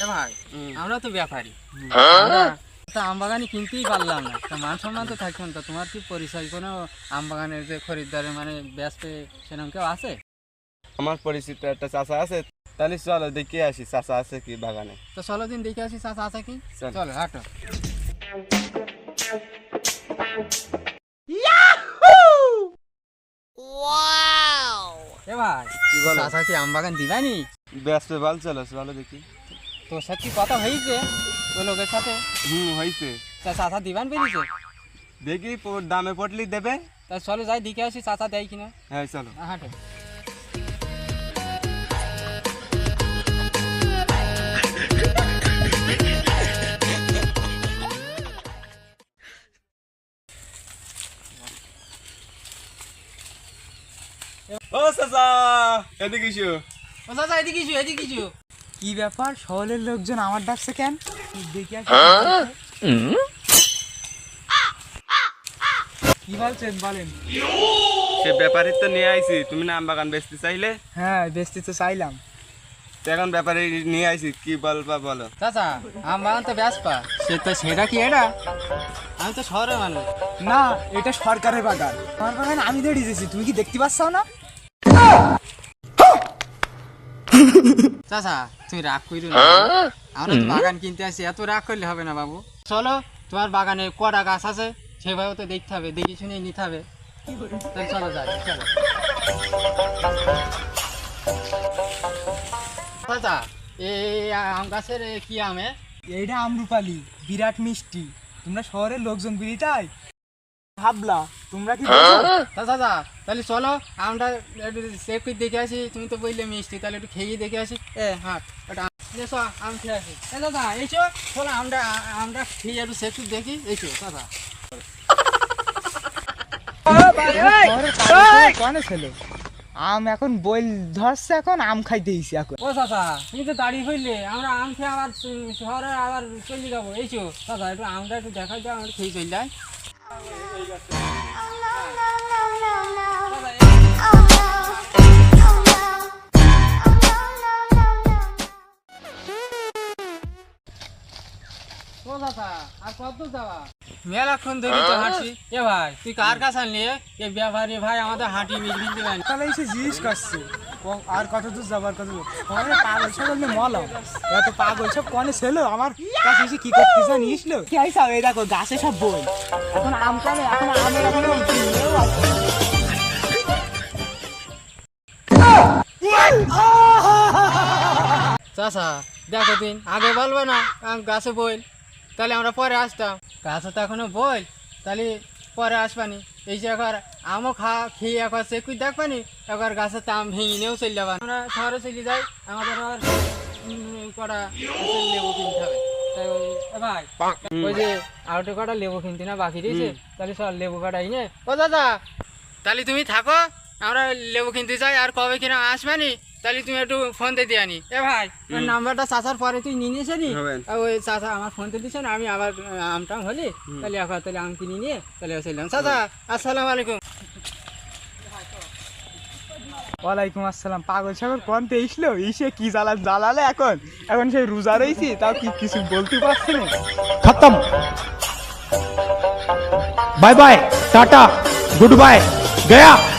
এ ভাই আমরা তো ব্যাপারী, তা আম বাগানে কিনতেই পারলাম না, তা মান সম্মান তো থাকবে না। তোমার কি পরিচয় কোনো আম বাগানের যে খরিদ্দারের মানে ব্যস্ত সেরকম কেউ আছে? আমার পরিচিত একটা চাচা আছে, তাহলে চলো দেখে আসি চাচা আছে কি বাগানে। তো চলো দিন দেখে আসি চাচা আছে কি। চল। চলো হাঁটো। এ ভাই কি বলো? চাচা কি আম বাগান দিবানি? ব্যস্ত বল, চলো চলো দেখি। তোর সাথে কি কথা হয়েছে ওই লোকের সাথে? হয়েছে। তা চাচা দিবান পেরেছে? দেখি দামে পটলি দেবে। তা চলো যাই দেখে আসি চাচা দেয় কিনা। হ্যাঁ চলো। হাঁটো। ও চাচা এদিকে এসো। ও চাচা এদিকে এসো, এদিকে এসো। কি ব্যাপার, শহরের লোকজন আমার ডাকছে কেন? দেখি কি বলছেন বলেন। সে ব্যাপারী তো নিয়ে আইছি, তুমি না আম বাগান বেচতে চাইলে? হ্যাঁ বেচতে তো চাইলাম। তো এখন ব্যাপারী নিয়ে আইছি, কি বলবা বলো। চাচা আম বাগান তো ব্যস্পা, সেটা কি এটা? আমি তো শহরের মানুষ। না, এটা সরকারের বাগান, আমার বাগান আমি ধরে দিয়েছি, তুমি কি দেখতে পাচ্ছ না? চাচা তুমি রাগ করো না, আমরা তো বাগান কিনতে আসি, এত রাগ করলে হবে না বাবু। চলো তোমার বাগানে কটা গাছ আছে সেভাবে তো দেখতে হবে, দেখে শুনে নিতে হবে। তাহলে চলো যাই, চলো। চাচা এই আম গাছের কি আমে? এইটা আমরুপালি, বিরাট মিষ্টি। তোমরা শহরের লোকজন বিলি তাই ভাবলা, তোমরা কি চাচা তাহলে চলো আমরা একটু সেফ করে দেখে আসি, তুমি তো বললে মিষ্টি, তাহলে একটু খেয়ে দেখে আসি। হাট ওটা এসো, আম খেয়ে আসি। দাদা এইসো, চলো আমরা খেয়ে একটু সেফ করে দেখি। এইসো দাদা। কনে ছিল আম এখন বইল ধরছে, এখন আম খাইতে দিয়েছি এখন। ও চাচা তুমি তো দাঁড়িয়ে হইলে, আমরা আম খেয়ে আবার শহরে আবার চলে যাবো। এইসো চাচা একটু আমটা একটু দেখাই দাও, আমরা খেয়ে চলে যাই। ও চাচা আর কত যাওয়া? মেলাক্ষণ ধরে তো হাঁটছি। এ ভাই তুই কার কাছে আনলি? এ ব্যাপারী ভাই আমাদের হাঁটি মিলবিল দেবেন। তাহলে এসে জিজ্ঞেস করছে আর কত দূর যাবার, কত দূর পাগল সব মলাম, এত পাগল সব কনে ছিল আমার কাছে এসে কি করতে জানিস লো? কি আইসা এই দেখো গাছে সব বই, এখন আম কানে, এখন আমের এখন চাচা দেখো দিন আগে বলবো না গাছে বই, তাহলে আমরা পরে আসতাম। গাছে তো এখনো বই, তাহলে পরে আসবানি। এই যে একবার আমও খেয়ে একবার চেক করে দেখবানি, একবার গাছের আম ভেঙে নিয়েও চলে যাবানি। আমরা শহরে চলে যাই, আমাদের আবার কটা লেবু কিনতে হবে। তাই ভাই ওই যে আউটে কটা লেবু কিনতে না বাকি দিয়েছে, তাহলে সব লেবু কাটা এনে। ও দাদা তাহলে তুমি থাকো, আমরা লেবু কিনতে যাই, আর কবে কিনা আসবানি, তাহলে তুমি একটু ফোন দিয়ে দিয়ে আনি। এ ভাই ওই নাম্বারটা চাচার পরে তুই নিয়ে নিয়েছে নি? ওই চাচা আমার ফোন দিয়ে দিচ্ছে না, আমি আবার আমটাম হলি তাহলে একবার তাহলে আম কিনে নিয়ে তাহলে চললাম। চাচা আসসালামু আলাইকুম। ওয়ালাইকুম আসসালাম। পাগল সাগর কোন তেইছিল ইসে কি জ্বালালে এখন এখন সেই রোজা রয়েছি, তাও কি কিছু বলতে পারছি না। खत्म bye bye ta-ta goodbye गया।